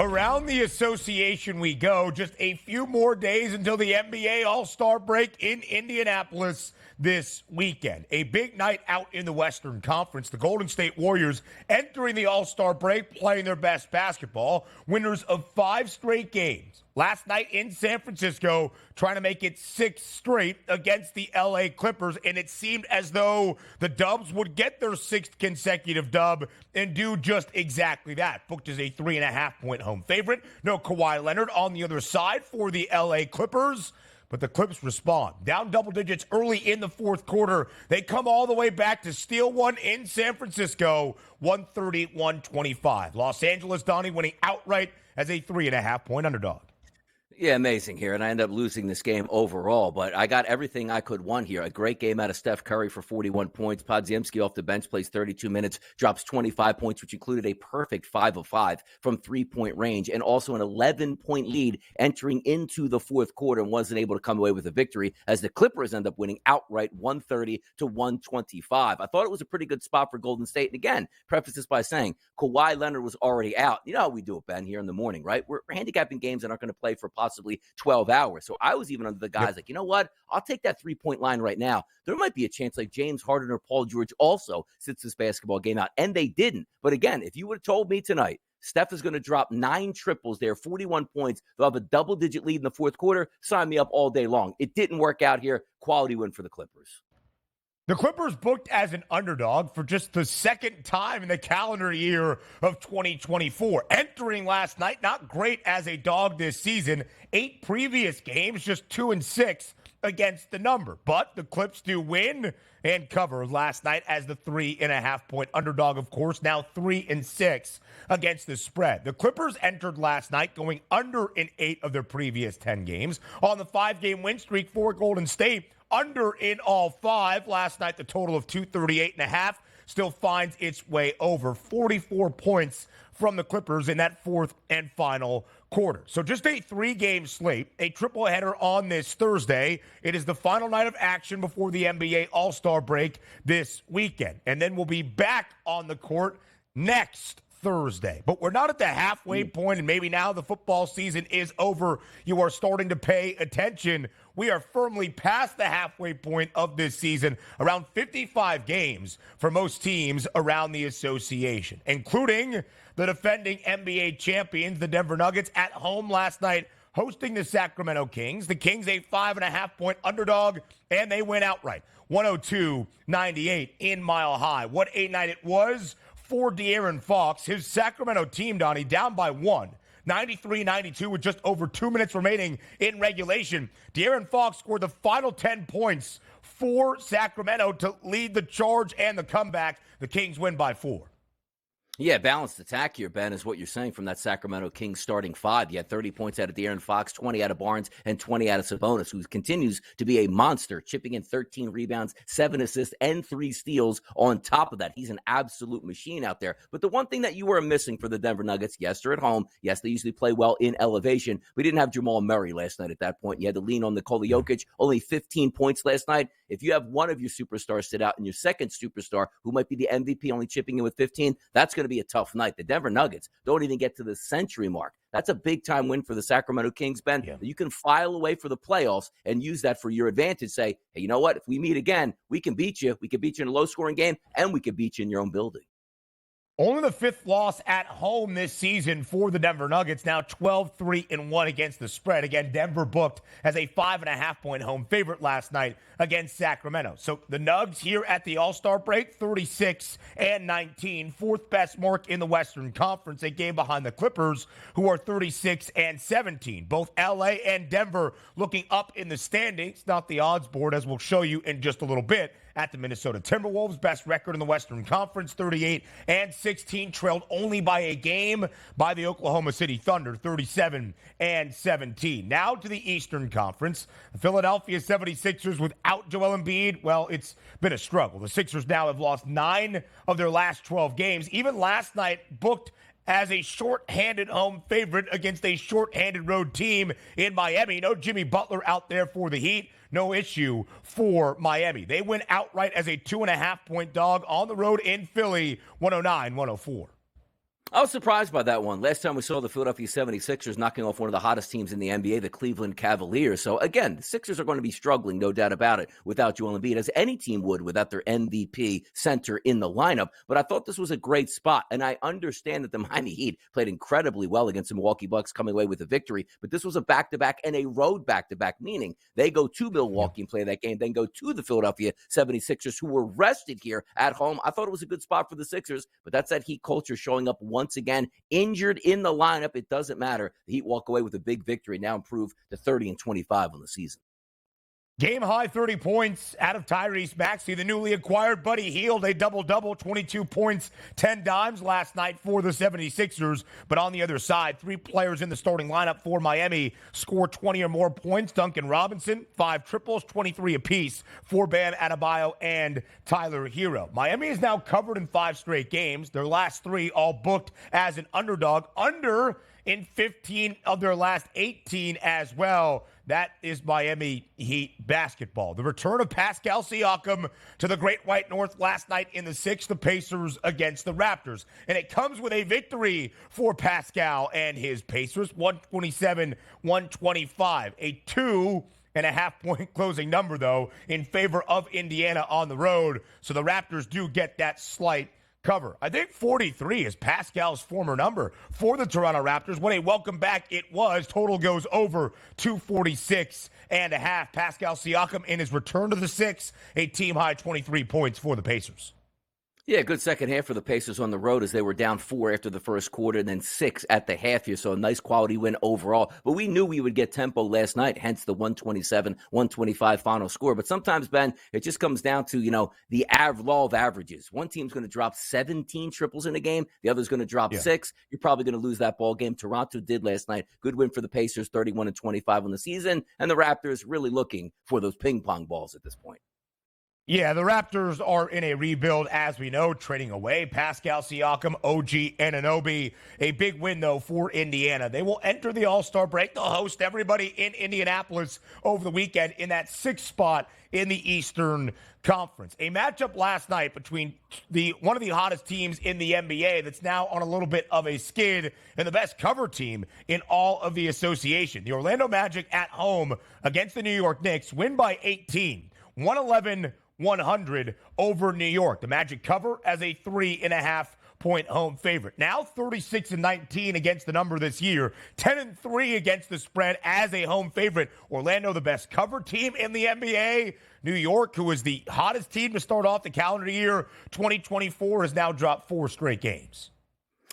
Around the association we go. Just a few more days until the NBA All-Star break in Indianapolis this weekend. A big night out in the Western Conference. The Golden State Warriors entering the All-Star break playing their best basketball. Winners of 5 straight games. Last night in San Francisco, trying to make it 6 straight against the LA Clippers, and it seemed as though the Dubs would get their 6th consecutive dub and do just exactly that. Booked as a 3.5-point home favorite. No Kawhi Leonard on the other side for the LA Clippers. But the Clips respond. Down double digits early in the fourth quarter. They come all the way back to steal one in San Francisco, 130-125. Los Angeles, Donnie, winning outright as a 3.5-point underdog. Yeah, amazing here. And I end up losing this game overall, but I got everything I could want here. A great game out of Steph Curry for 41 points. Podziemski off the bench plays 32 minutes, drops 25 points, which included a perfect 5 of 5 from three-point range, and also an 11-point lead entering into the fourth quarter, and wasn't able to come away with a victory as the Clippers end up winning outright 130-125. I thought it was a pretty good spot for Golden State. And again, preface this by saying Kawhi Leonard was already out. You know how we do it, Ben, here in the morning, right? We're handicapping games that aren't going to play for possibly 12 hours. So I was even under the guys like, you know what? I'll take that 3-point line right now. There might be a chance like James Harden or Paul George also sits this basketball game out, and they didn't. But again, if you would have told me tonight, Steph is going to drop 9 triples there, 41 points, they'll have a double-digit lead in the fourth quarter, sign me up all day long. It didn't work out here. Quality win for the Clippers. The Clippers booked as an underdog for just the second time in the calendar year of 2024. Entering last night, not great as a dog this season. 8 previous games, just 2-6 against the number. But the Clips do win and cover last night as the 3.5-point underdog, of course, now 3-6 against the spread. The Clippers entered last night going under in 8 of their previous 10 games. On the 5-game win streak for Golden State, under in all 5. Last night, the total of 238.5 still finds its way over. 44 points from the Clippers in that fourth and final quarter. So just a 3-game slate, a triple header on this Thursday. It is the final night of action before the NBA All-Star break this weekend. And then we'll be back on the court next Thursday. But we're not at the halfway point, and maybe now the football season is over. You are starting to pay attention. We are firmly past the halfway point of this season, around 55 games for most teams around the association, including the defending NBA champions, the Denver Nuggets, at home last night, hosting the Sacramento Kings. The Kings a 5.5-point underdog, and they win outright, 102-98 in Mile High. What a night it was for De'Aaron Fox. His Sacramento team, Donnie, down by 1, 93-92 with just over 2 minutes remaining in regulation. De'Aaron Fox scored the final 10 points for Sacramento to lead the charge and the comeback. The Kings win by 4. Yeah, balanced attack here, Ben, is what you're saying from that Sacramento Kings starting 5. You had 30 points out of De'Aaron Fox, 20 out of Barnes, and 20 out of Sabonis, who continues to be a monster, chipping in 13 rebounds, 7 assists, and 3 steals on top of that. He's an absolute machine out there. But the one thing that you were missing for the Denver Nuggets, yes, they're at home. Yes, they usually play well in elevation. We didn't have Jamal Murray last night at that point. You had to lean on Nikola Jokic, only 15 points last night. If you have one of your superstars sit out and your second superstar, who might be the MVP, only chipping in with 15, that's going to be a tough night. The Denver Nuggets don't even get to the century mark. That's a big-time win for the Sacramento Kings, Ben. Yeah. You can file away for the playoffs and use that for your advantage. Say, hey, you know what? If we meet again, we can beat you. We can beat you in a low-scoring game, and we can beat you in your own building. Only the 5th loss at home this season for the Denver Nuggets, now 12-3-1 against the spread. Again, Denver booked as a 5.5-point home favorite last night against Sacramento. So the Nugs here at the All-Star break, 36-19, 4th best mark in the Western Conference, a game behind the Clippers, who are 36-17. Both LA and Denver looking up in the standings, not the odds board, as we'll show you in just a little bit. At the Minnesota Timberwolves, best record in the Western Conference, 38-16, trailed only by a game by the Oklahoma City Thunder, 37-17. Now to the Eastern Conference. The Philadelphia 76ers without Joel Embiid, well, it's been a struggle. The Sixers now have lost 9 of their last 12 games. Even last night, booked as a short-handed home favorite against a short-handed road team in Miami. No Jimmy Butler out there for the Heat. No issue for Miami. They win outright as a 2.5-point dog on the road in Philly, 109-104. I was surprised by that one. Last time we saw the Philadelphia 76ers knocking off one of the hottest teams in the NBA, the Cleveland Cavaliers. So, again, the Sixers are going to be struggling, no doubt about it, without Joel Embiid, as any team would without their MVP center in the lineup. But I thought this was a great spot, and I understand that the Miami Heat played incredibly well against the Milwaukee Bucks, coming away with a victory. But this was a back-to-back and a road back-to-back, meaning they go to Milwaukee and play that game, then go to the Philadelphia 76ers, who were rested here at home. I thought it was a good spot for the Sixers, but that's that Heat culture showing up once again, injured in the lineup. It doesn't matter. The Heat walk away with a big victory, now improved to 30-25 on the season. Game high 30 points out of Tyrese Maxey, the newly acquired Buddy Hield, a double-double, 22 points, 10 dimes last night for the 76ers. But on the other side, 3 players in the starting lineup for Miami scored 20 or more points. Duncan Robinson, 5 triples, 23 apiece for Bam Adebayo and Tyler Hero. Miami is now covered in 5 straight games. Their last 3 all booked as an underdog, under in 15 of their last 18 as well. That is Miami Heat basketball. The return of Pascal Siakam to the Great White North last night in the 6th, the Pacers against the Raptors. And it comes with a victory for Pascal and his Pacers, 127-125. A 2.5-point closing number, though, in favor of Indiana on the road. So the Raptors do get that slight cover. I think 43 is Pascal's former number for the Toronto Raptors. What a welcome back it was. Total goes over 246.5. Pascal Siakam in his return to the 6, a team-high 23 points for the Pacers. Yeah, good second half for the Pacers on the road, as they were down 4 after the first quarter and then 6 at the half here. So a nice quality win overall. But we knew we would get tempo last night, hence the 127-125 final score. But sometimes, Ben, it just comes down to, the law of averages. One team's going to drop 17 triples in a game. The other's going to drop 6. You're probably going to lose that ball game. Toronto did last night. Good win for the Pacers, 31-25 on the season. And the Raptors really looking for those ping pong balls at this point. Yeah, the Raptors are in a rebuild, as we know, trading away Pascal Siakam, OG Anunoby. A big win, though, for Indiana. They will enter the All-Star break. They'll host everybody in Indianapolis over the weekend in that 6th spot in the Eastern Conference. A matchup last night between one of the hottest teams in the NBA that's now on a little bit of a skid and the best cover team in all of the association. The Orlando Magic at home against the New York Knicks win by 18, 111-100 over New York. The Magic cover as a 3.5-point home favorite. Now 36-19 against the number this year, 10-3 against the spread as a home favorite. Orlando, the best cover team in the NBA. New York, who was the hottest team to start off the calendar year 2024, has now dropped 4 straight games.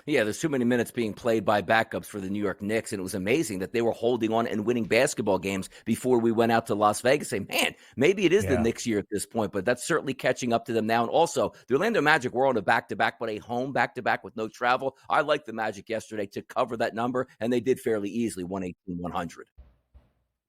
Yeah, there's too many minutes being played by backups for the New York Knicks, and it was amazing that they were holding on and winning basketball games before we went out to Las Vegas. Say, man, maybe it is the Knicks year at this point, but that's certainly catching up to them now. And also, the Orlando Magic were on a back-to-back, but a home back-to-back with no travel. I liked the Magic yesterday to cover that number, and they did fairly easily, 118-100.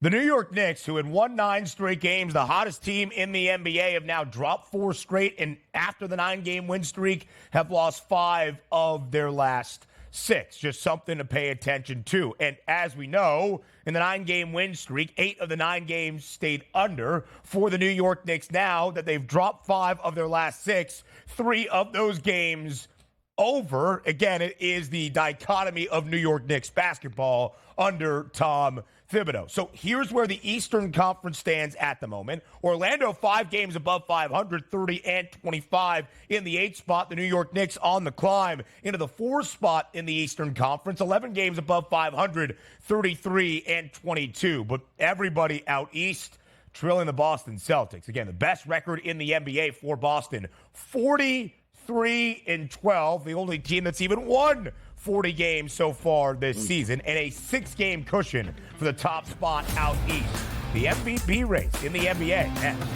The New York Knicks, who had won 9 straight games, the hottest team in the NBA, have now dropped 4 straight, and after the 9-game win streak, have lost 5 of their last 6. Just something to pay attention to. And as we know, in the 9-game win streak, 8 of the 9 games stayed under for the New York Knicks. Now that they've dropped 5 of their last 6, 3 of those games over. Again, it is the dichotomy of New York Knicks basketball under Tom Thibodeau. So here's where the Eastern Conference stands at the moment. Orlando 5 games above 500, 30-25 in the 8th spot. The New York Knicks on the climb into the 4th spot in the Eastern Conference. 11 games above 500, 33-22. But everybody out east trailing the Boston Celtics. Again, the best record in the NBA for Boston, 43-12. The only team that's even won 40 games so far this season, and a 6-game cushion for the top spot out east. The MVP race in the NBA next.